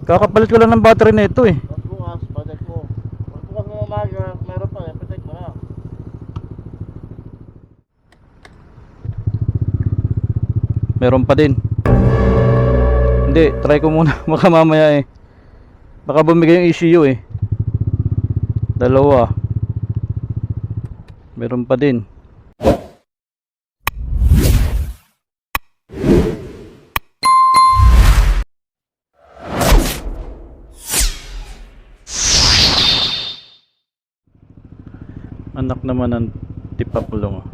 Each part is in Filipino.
Kakapalit ko lang ng battery na ito eh. Pagbukas, pacheck mo. Pagbukas mo umaga, meron pa eh, pacheck mo na. Meron pa din. Hindi, try ko muna. Baka mamaya eh. Baka bumigay yung ECU eh. Dalawa. Meron pa din. Anak naman ng tipapulong.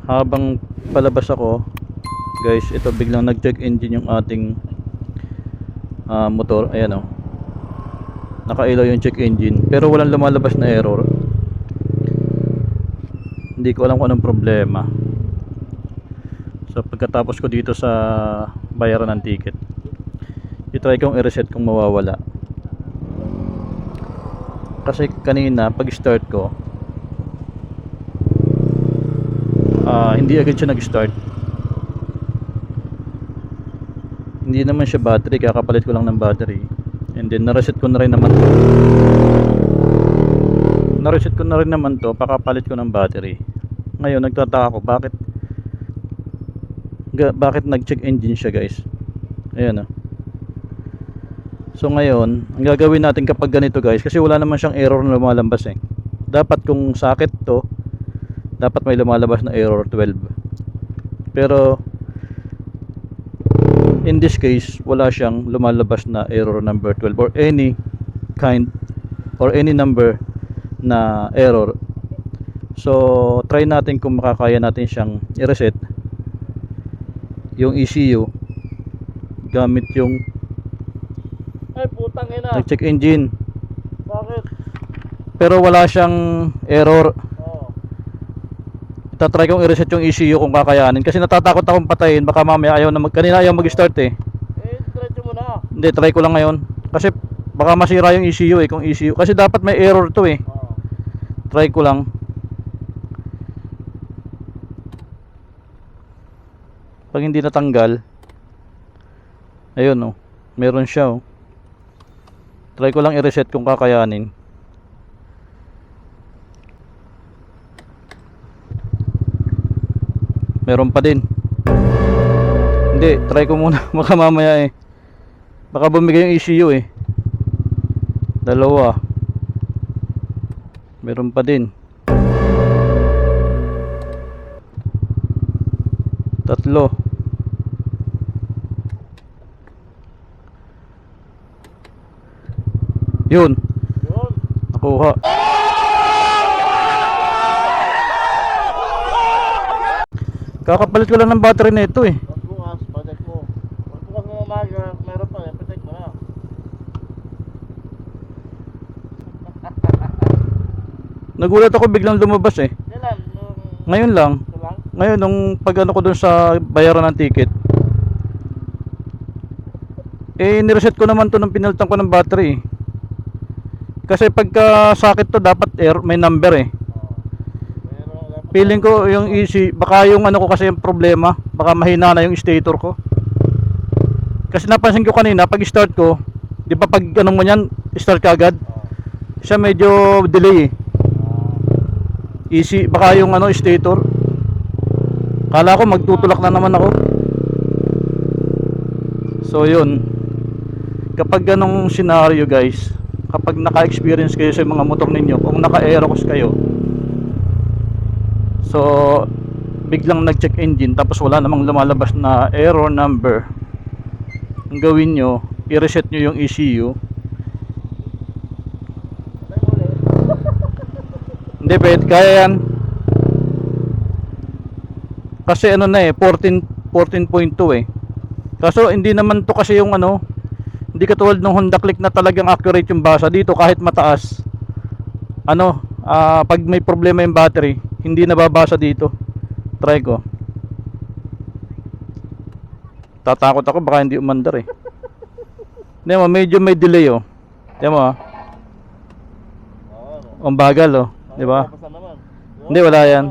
Habang palabas ako, guys, ito biglang nag-check engine yung ating motor. Ayan o, nakailaw yung check engine pero walang lumalabas na error. Hindi ko alam kung anong problema. So pagkatapos ko dito sa bayaran ng ticket, i-try kong i-reset kung mawawala. Kasi kanina pag start ko, hindi agad siya nag-start. Hindi naman siya battery, kakapalit ko lang ng battery. And then na-reset ko na rin naman to. Na-reset ko na rin naman to, pakapalit ko ng battery. Ngayon nagtataka ako bakit nag-check engine siya, guys. Ayan. So ngayon, ang gagawin natin kapag ganito, guys, kasi wala naman siyang error na lumalabas eh. Dapat kung sakit to, dapat may lumalabas na error 12. Pero in this case, wala siyang lumalabas na error number 12 or any kind or any number na error. So try natin kung makakaya natin siyang i-reset yung ECU gamit yung Ay, putang ina. nag-check engine. Bakit? Pero wala siyang error. Oo. Itatry kong i-reset yung ECU kung kakayanin kasi natatakot akong patayin, baka mamaya kanina ayaw mag-start eh. Eh, diretso mo na. Hindi, try ko lang ngayon kasi baka masira yung ECU eh, kung ECU kasi dapat may error to eh. Oo. Try ko lang. Pag hindi natanggal, ayun oh, meron siya oh. Try ko lang i-reset kung kakayanin. Meron pa din. Hindi, try ko muna. Baka mamaya eh. Baka bumigay yung ECU eh. Dalawa. Meron pa din. Tatlo. Yun. Yun. Nakuha. Kakapalit ko lang ng battery na ito eh. Pagbukas, pacheck mo. Pagbukas mo umaga, meron pa eh, pacheck mo na. Nagulat ako biglang lumabas eh. Kailan? Ngayon lang. Ito lang? Ngayon nung pag ano ko dun sa bayaran ng ticket, eh nireset ko naman to nung pinalitan ko ng battery. Kasi pagka sakit to dapat may number eh. Meron, dapat Feeling ko yung baka yung ano ko kasi yung problema, baka mahina na yung stator ko. Kasi napansin ko kanina pag start ko, di ba pag ano mo yan, start ka agad, siya medyo delay eh. Baka yung ano stator. Kala ko magtutulak na naman ako. So yun. Kapag ganong scenario, guys, kapag naka-experience kayo sa mga motor ninyo, kung naka-aerox kayo, so biglang nag-check engine tapos wala namang lumalabas na error number, ang gawin nyo, i-reset nyo yung ECU. Hindi pwede, kaya yan. Kasi ano na eh, 14.2 eh. Kaso hindi naman to kasi yung ano, hindi katulad ng Honda Click na talagang accurate yung basa. Dito kahit mataas, ano, pag may problema yung battery, hindi nababasa dito. Try ko. Tatakot ako baka hindi umandar eh. Hindi mo, medyo may delay oh. Hindi mo ah. Ang bagal oh, di ba? Hindi, wala yan.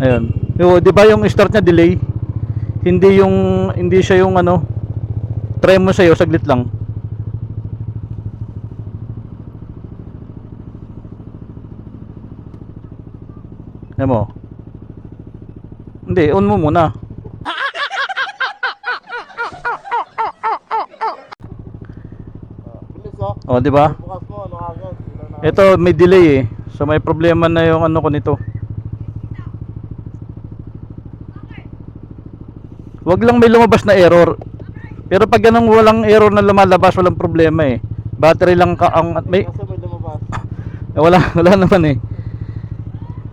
Ayun. Di ba yung start niya delay? Hindi siya yung ano, try mo sa'yo, saglit lang. Ayan mo. Hindi, on mo muna. Bilis oh. O, di ba? Bukas mo, ano agad. Ilaw na. Ito, may delay eh. So, may problema na yung ano ko nito. Wag lang may lumabas na error. Pero pag ganun walang error na lumalabas, walang problema eh. Battery lang ka ang may Kaso may lumabas. wala naman eh.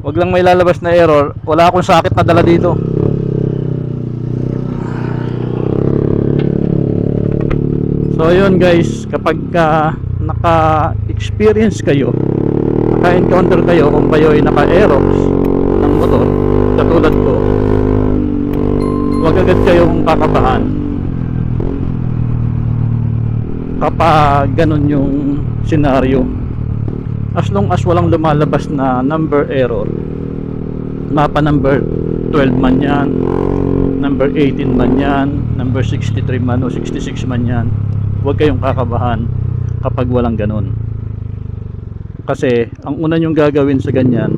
Wag lang may lalabas na error. Wala akong sakit na dala dito. So yun guys, kapag naka-experience kayo, naka-encounter kayo kung kayo ay naka-aerox ng motor, katulad ko, wag agad kayong kakabahan kapag ganun yung senaryo. As long as walang lumalabas na number error, mapa number 12 man yan, number 18 man yan, number 63 man o 66 man yan, huwag kayong kakabahan kapag walang ganun. Kasi ang una nyong gagawin sa ganyan,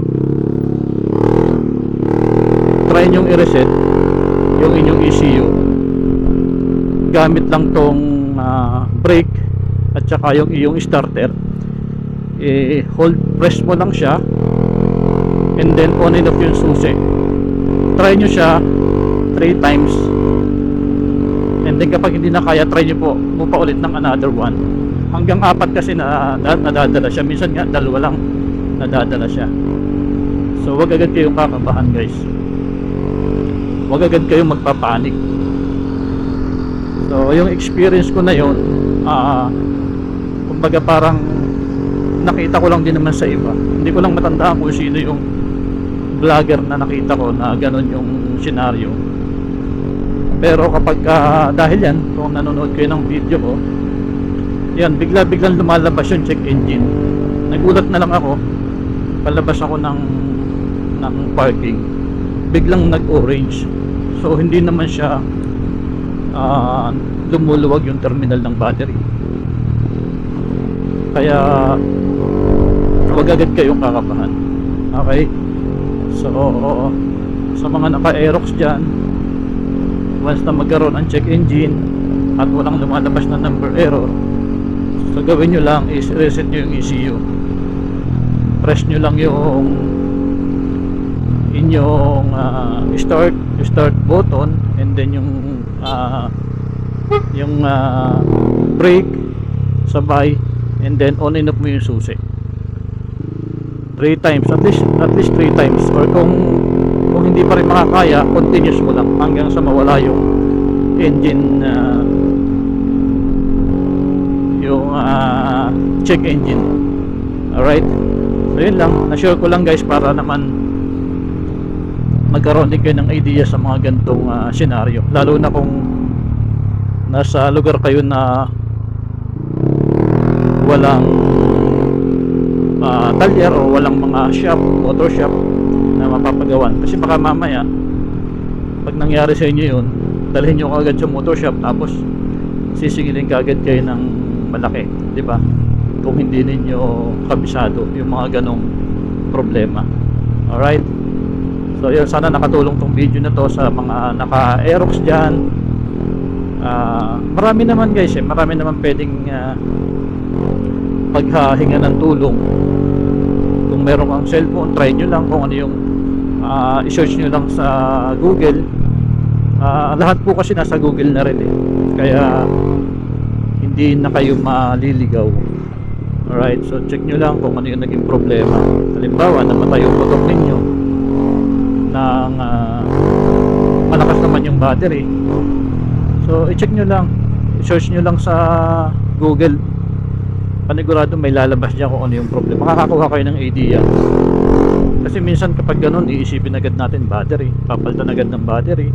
try nyong i-reset yung inyong ECU gamit lang tong brake at saka yung iyong starter. Hold, press mo lang siya and then on and off yung susi. Try nyo siya 3 times and then kapag hindi na kaya, try nyo mo pa ulit ng another one hanggang 4 kasi nadadala siya. Minsan nga 2 lang nadadala siya. So wag agad kayong kakabahan guys, wag agad kayong magpapanik. So yung experience ko na yun, kumbaga parang nakita ko lang din naman sa iba. Hindi ko lang matandaan kung sino yung vlogger na nakita ko na ganun yung senaryo. Pero kapag dahil yan, kung nanonood kayo ng video ko, yan, biglang lumalabas yung check engine. Nagulat na lang ako, palabas ako ng parking, biglang nag-orange. So hindi naman siya lumuluwag yung terminal ng battery. Kaya wag agad kayong kakabahan. Okay? So sa mga naka-aerox dyan, once na magkaroon ang check engine at walang lumalabas na number error, so gawin nyo lang is reset nyo yung ECU. Press nyo lang yung inyong start button and then yung brake sabay, and then on and off mo yung susi 3 times, at least 3 times, or kung hindi pa rin makakaya, continuous mo lang hanggang sa mawala yung engine, yung check engine. Alright, so yun lang, na-share ko lang guys para naman magkaroon din kayo ng idea sa mga ganitong senaryo, lalo na kung nasa lugar kayo na walang talyer o walang mga shop, motor shop na mapapagawan. Kasi baka mamaya pag nangyari sa inyo yun, dalhin nyo agad sa motor shop tapos sisingilin kagad kayo ng malaki, di ba? Kung hindi ninyo kabisado yung mga ganong problema. Alright, so yun, sana nakatulong tong video na to sa mga naka-aerox dyan. Marami naman guys marami naman pwedeng paghahinga ng tulong. Kung meron kang cellphone, try nyo lang kung ano yung i-search nyo lang sa Google. Lahat po kasi nasa Google na rin eh, kaya hindi na kayo maliligaw. Alright, so check nyo lang kung ano yung naging problema. Halimbawa, namatay yung motor ninyo ng malakas naman yung battery, so i-check nyo lang, i-search nyo lang sa Google. Panigurado may lalabas dyan kung ano yung problema. Makakakuha kayo ng idea. Kasi minsan kapag ganun, iisipin agad natin battery, papalitan agad ng battery.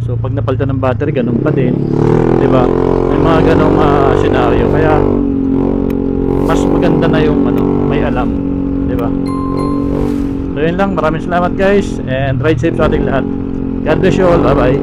So pag napalitan ng battery, ganun pa din, diba? May mga ganong senaryo. Kaya mas maganda na yung may alam, diba? So yun lang, maraming salamat guys, and ride safe sa ating lahat. God bless you all, bye bye.